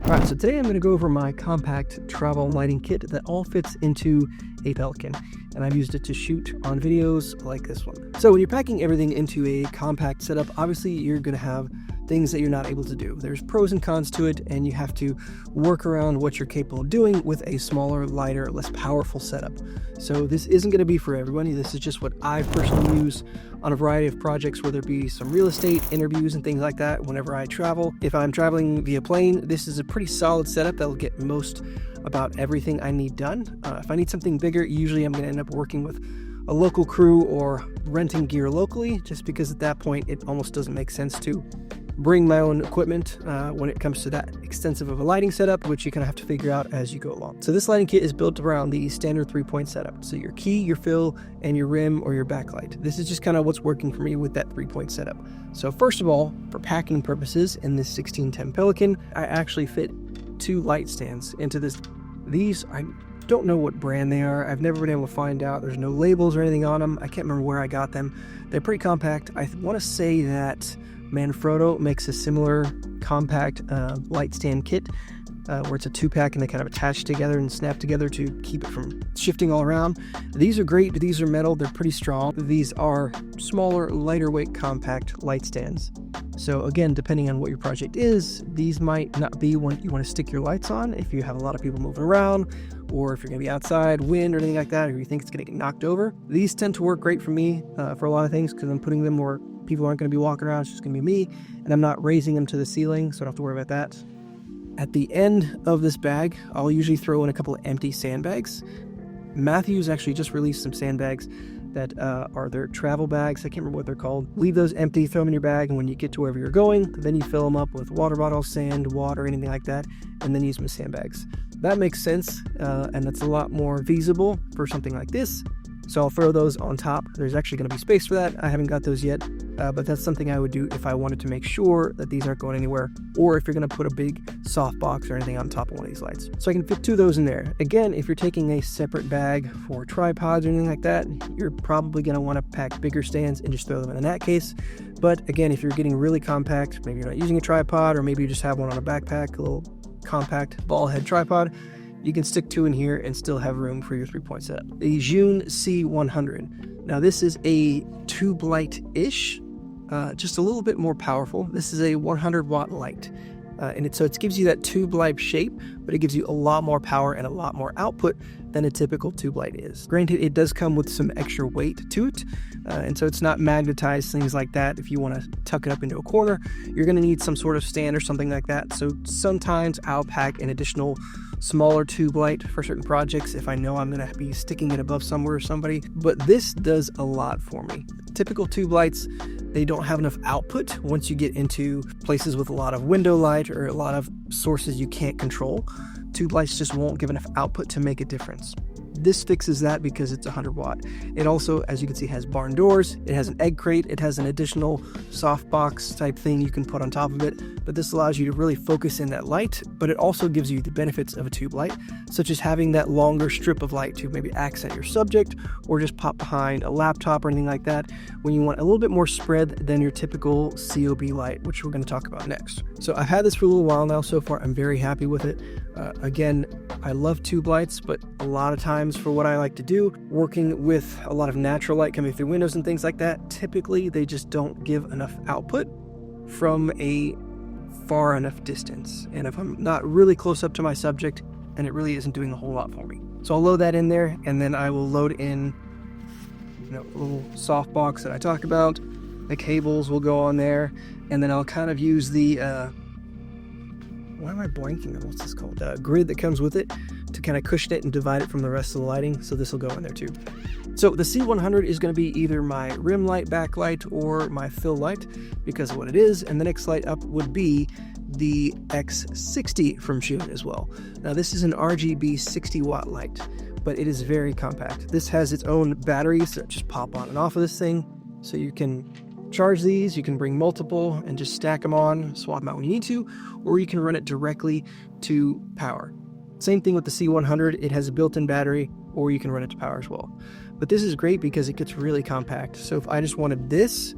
Alright, so today I'm going to go over my compact travel lighting kit that all fits into a Pelican, and I've used it to shoot on videos like this one. So when you're packing everything into a compact setup, obviously you're going to have things that you're not able to do. There's pros and cons to it, and you have to work around what you're capable of doing with a smaller, lighter, less powerful setup. So this isn't going to be for everyone. This is just what I personally use on a variety of projects, whether it be some real estate, interviews, and things like that whenever I travel. If I'm traveling via plane, this is a pretty solid setup that'll get most about everything I need done. If I need something bigger, usually I'm going to end up working with a local crew or renting gear locally, just because at that point it almost doesn't make sense to bring my own equipment when it comes to that extensive of a lighting setup, which you kind of have to figure out as you go along. So this lighting kit is built around the standard 3-point setup. So your key, your fill, and your rim or your backlight. This is just kind of what's working for me with that 3-point setup. So first of all, for packing purposes, in this 1610 Pelican, I actually fit 2 light stands into this. These, I don't know what brand they are. I've never been able to find out. There's no labels or anything on them. I can't remember where I got them. They're pretty compact. I want to say that Manfrotto makes a similar compact light stand kit where it's a 2-pack and they kind of attach together and snap together to keep it from shifting all around. These are great. These are metal. They're pretty strong. These are smaller, lighter weight, compact light stands. So again, depending on what your project is, these might not be one you want to stick your lights on if you have a lot of people moving around, or if you're going to be outside, wind or anything like that, or you think it's going to get knocked over. These tend to work great for me for a lot of things because I'm putting them where people aren't going to be walking around. It's just going to be me, and I'm not raising them to the ceiling, so I don't have to worry about that. At the end of this bag, I'll usually throw in a couple of empty sandbags. Matthew's actually just released some sandbags that are their travel bags. I can't remember what they're called. Leave those empty, throw them in your bag, and when you get to wherever you're going, then you fill them up with water bottles, sand, water, anything like that, and then use them as sandbags. That makes sense, and that's a lot more feasible for something like this. So I'll throw those on top. There's actually going to be space for that. I haven't got those yet, but that's something I would do if I wanted to make sure that these aren't going anywhere, or if you're going to put a big soft box or anything on top of one of these lights. So I can fit 2 of those in there. Again, if you're taking a separate bag for tripods or anything like that, you're probably going to want to pack bigger stands and just throw them in that case. But again, if you're getting really compact, maybe you're not using a tripod, or maybe you just have one on a backpack, a little compact ball head tripod, you can stick 2 in here and still have room for your 3-point setup. The Zhiyun G300. Now this is a tube light-ish, just a little bit more powerful. This is a 100-watt light. So it gives you that tube light shape, but it gives you a lot more power and a lot more output than a typical tube light is. Granted, it does come with some extra weight to it, and so it's not magnetized, things like that. If you want to tuck it up into a corner, you're going to need some sort of stand or something like that. So sometimes I'll pack an additional smaller tube light for certain projects if I know I'm going to be sticking it above somewhere or somebody, but this does a lot for me. Typical tube lights, they don't have enough output once you get into places with a lot of window light or a lot of sources you can't control. Tube lights just won't give enough output to make a difference. This fixes that because it's 100 watt. It also, as you can see, has barn doors. It has an egg crate. It has an additional softbox type thing you can put on top of it. But this allows you to really focus in that light, but it also gives you the benefits of a tube light, such as having that longer strip of light to maybe accent your subject or just pop behind a laptop or anything like that when you want a little bit more spread than your typical COB light, which we're going to talk about next. So I've had this for a little while now. So far, I'm very happy with it. Again, I love tube lights, but a lot of times for what I like to do, working with a lot of natural light coming through windows and things like that, typically they just don't give enough output from a far enough distance. And if I'm not really close up to my subject, and it really isn't doing a whole lot for me. So I'll load that in there, and then I will load in a little soft box that I talked about. The cables will go on there, and then I'll kind of use the why am I blanking on what's this called? Grid that comes with it to kind of cushion it and divide it from the rest of the lighting. So this will go in there too. So the C100 is going to be either my rim light backlight or my fill light because of what it is. And the next light up would be the X60 from Zhiyun as well. Now this is an RGB 60-watt light, but it is very compact. This has its own batteries that just pop on and off of this thing. So you can charge these, you can bring multiple and just stack them on, swap them out when you need to, or you can run it directly to power. Same thing with the C100, it has a built-in battery, or you can run it to power as well. But this is great because it gets really compact. So if I just wanted this,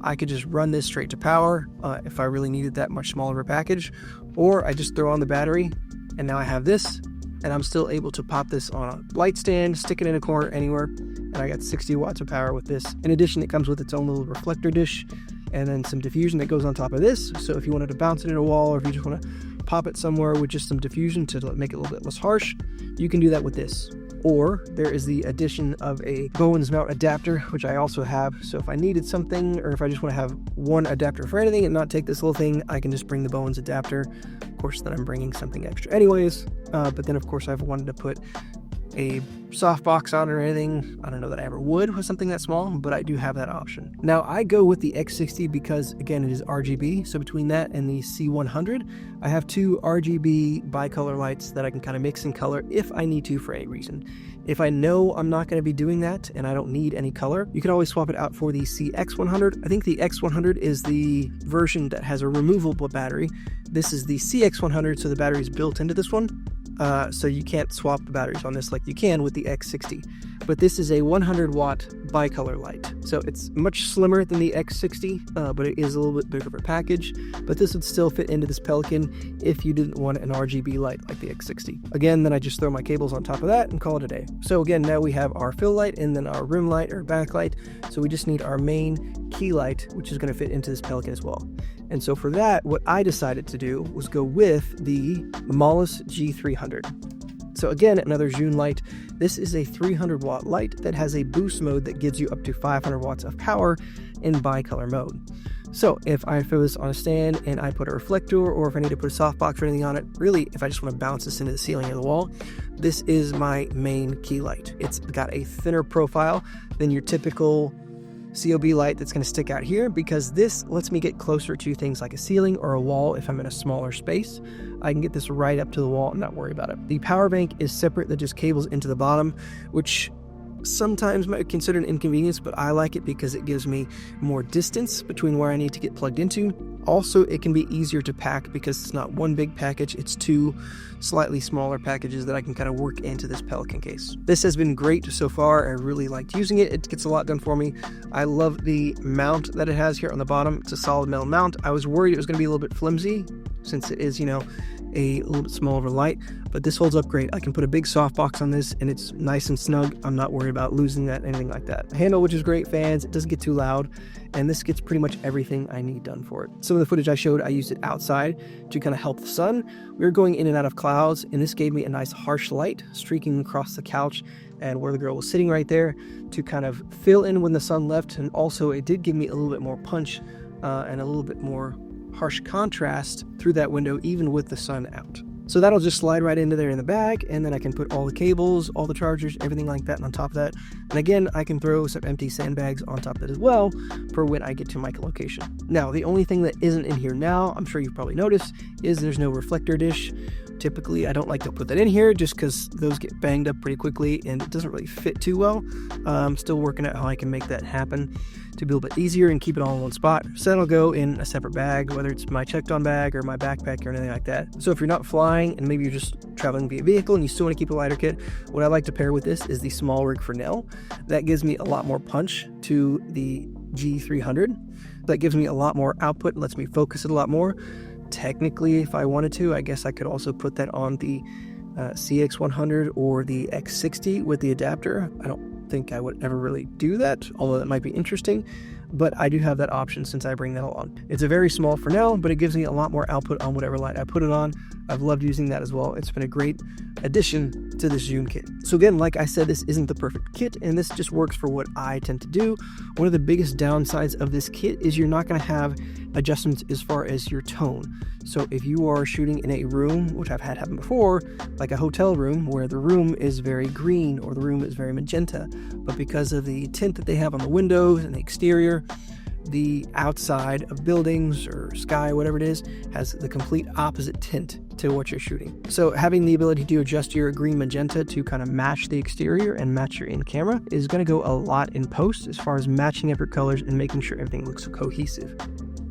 I could just run this straight to power if I really needed that much smaller of a package, or I just throw on the battery, and now I have this, and I'm still able to pop this on a light stand, stick it in a corner anywhere, and I got 60 watts of power with this. In addition, it comes with its own little reflector dish, and then some diffusion that goes on top of this. So if you wanted to bounce it in a wall, or if you just want to pop it somewhere with just some diffusion to make it a little bit less harsh, you can do that with this. Or there is the addition of a Bowens mount adapter, which I also have. So if I needed something, or if I just want to have one adapter for anything and not take this little thing, I can just bring the Bowens adapter. Of course, then I'm bringing something extra anyways. But then of course I've wanted to put a softbox on or anything. I don't know that I ever would with something that small, but I do have that option. Now I go with the X60 because again, it is RGB. So between that and the C100, I have two RGB bicolor lights that I can kind of mix in color if I need to for any reason. If I know I'm not going to be doing that and I don't need any color, you can always swap it out for the CX100. I think the X100 is the version that has a removable battery. This is the CX100, so the battery is built into this one. So you can't swap the batteries on this like you can with the X60. But this is a 100 watt bicolor light. So it's much slimmer than the X60, but it is a little bit bigger of a package. But this would still fit into this Pelican if you didn't want an RGB light like the X60. Again, then I just throw my cables on top of that and call it a day. So again, now we have our fill light and then our rim light or backlight. So we just need our main key light, which is going to fit into this Pelican as well. And so for that, what I decided to do was go with the Molus G300. So again, another Zhiyun light. This is a 300 watt light that has a boost mode that gives you up to 500 watts of power in bicolor mode. So if I throw this on a stand and I put a reflector, or if I need to put a softbox or anything on it, really, if I just want to bounce this into the ceiling or the wall, this is my main key light. It's got a thinner profile than your typical COB light that's going to stick out here, because this lets me get closer to things like a ceiling or a wall if I'm in a smaller space. I can get this right up to the wall and not worry about it. The power bank is separate, that just cables into the bottom, which sometimes might be considered an inconvenience, but I like it because it gives me more distance between where I need to get plugged into. Also, it can be easier to pack because it's not one big package, it's two slightly smaller packages that I can kind of work into this Pelican case. This has been great so far. I really liked using it. It gets a lot done for me. I love the mount that it has here on the bottom. It's a solid metal mount. I was worried it was going to be a little bit flimsy since it is, a little bit smaller of a light, but this holds up great. I can put a big softbox on this and it's nice and snug. I'm not worried about losing that, anything like that. Handle, which is great, fans, it doesn't get too loud, and this gets pretty much everything I need done for it. Some of the footage I showed, I used it outside to kind of help the sun. We were going in and out of clouds, and this gave me a nice harsh light streaking across the couch and where the girl was sitting right there to kind of fill in when the sun left, and also it did give me a little bit more punch and a little bit more harsh contrast through that window even with the sun out. So that'll just slide right into there in the bag, and then I can put all the cables, all the chargers, everything like that on top of that. And again, I can throw some empty sandbags on top of that as well for when I get to my location. Now, the only thing that isn't in here now, I'm sure you've probably noticed, is there's no reflector dish. Typically, I don't like to put that in here just because those get banged up pretty quickly and it doesn't really fit too well. I'm still working out how I can make that happen to be a little bit easier and keep it all in one spot. So that'll go in a separate bag, whether it's my checked on bag or my backpack or anything like that. So if you're not flying and maybe you're just traveling via vehicle and you still want to keep a lighter kit, what I like to pair with this is the small rig Fresnel. That gives me a lot more punch to the G300. That gives me a lot more output and lets me focus it a lot more. Technically, if I wanted to, I guess I could also put that on the CX100 or the X60 with the adapter. I don't think I would ever really do that, although that might be interesting, but I do have that option since I bring that along. It's a very small Fresnel, but it gives me a lot more output on whatever light I put it on. I've loved using that as well. It's been a great addition to this Zhiyun kit. So again, like I said, this isn't the perfect kit, and this just works for what I tend to do. One of the biggest downsides of this kit is you're not going to have adjustments as far as your tone. So if you are shooting in a room, which I've had happen before, like a hotel room where the room is very green or the room is very magenta, but because of the tint that they have on the windows and the exterior, the outside of buildings or sky, whatever it is, has the complete opposite tint to what you're shooting. So having the ability to adjust your green magenta to kind of match the exterior and match your in-camera is going to go a lot in post as far as matching up your colors and making sure everything looks cohesive.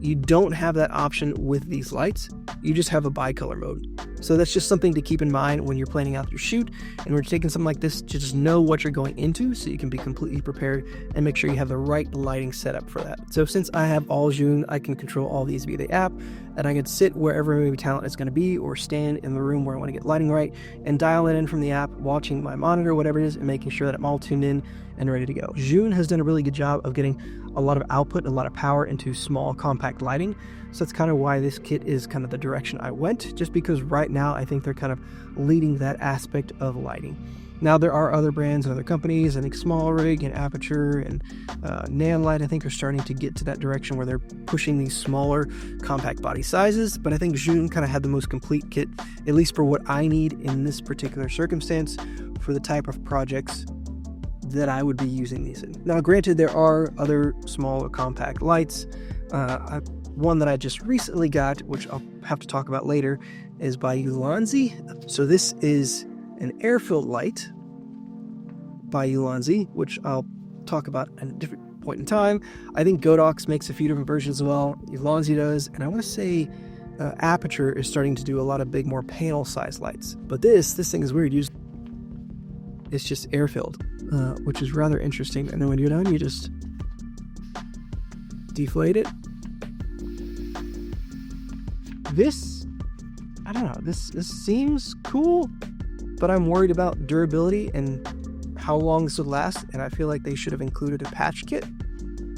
You don't have that option with these lights. You just have a bicolor mode. So that's just something to keep in mind when you're planning out your shoot, and when you're taking something like this, to just know what you're going into so you can be completely prepared and make sure you have the right lighting setup for that. So since I have all Zhiyun, I can control all these via the app, and I can sit wherever movie talent is going to be or stand in the room where I want to get lighting right and dial it in from the app, watching my monitor, whatever it is, and making sure that I'm all tuned in and ready to go. Zhiyun has done a really good job of getting a lot of output and a lot of power into small compact lighting. So that's kind of why this kit is kind of the direction I went, just because right now I think they're kind of leading that aspect of lighting. Now there are other brands and other companies, I think Small Rig and Aperture and Nanlite, I think are starting to get to that direction where they're pushing these smaller compact body sizes, but I think Zhiyun kind of had the most complete kit, at least for what I need in this particular circumstance for the type of projects that I would be using these in. Now granted, there are other smaller compact lights. One that I just recently got, which I'll have to talk about later, is by Ulanzi. So this is an air-filled light by Ulanzi, which I'll talk about at a different point in time. I think Godox makes a few different versions as well. Ulanzi does, and I want to say Aperture is starting to do a lot of big, more panel-sized lights. But this thing is weird. It's just air-filled, which is rather interesting. And then when you're done, you just deflate it. I don't know, this seems cool, but I'm worried about durability and how long this would last, and I feel like they should have included a patch kit,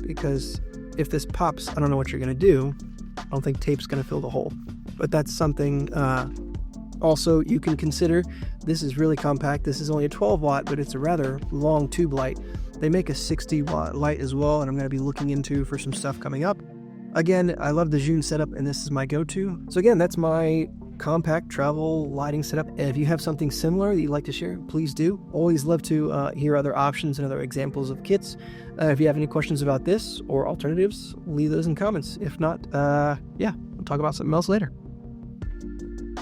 because if this pops, I don't know what you're going to do. I don't think tape's going to fill the hole, but that's something also you can consider. This is really compact. This is only a 12 watt, but it's a rather long tube light. They make a 60 watt light as well, and I'm going to be looking into for some stuff coming up. Again, I love the Zhiyun setup, and this is my go-to. So again, that's my compact travel lighting setup. And if you have something similar that you'd like to share, please do. Always love to hear other options and other examples of kits. If you have any questions about this or alternatives, leave those in comments. If not, yeah, we'll talk about something else later.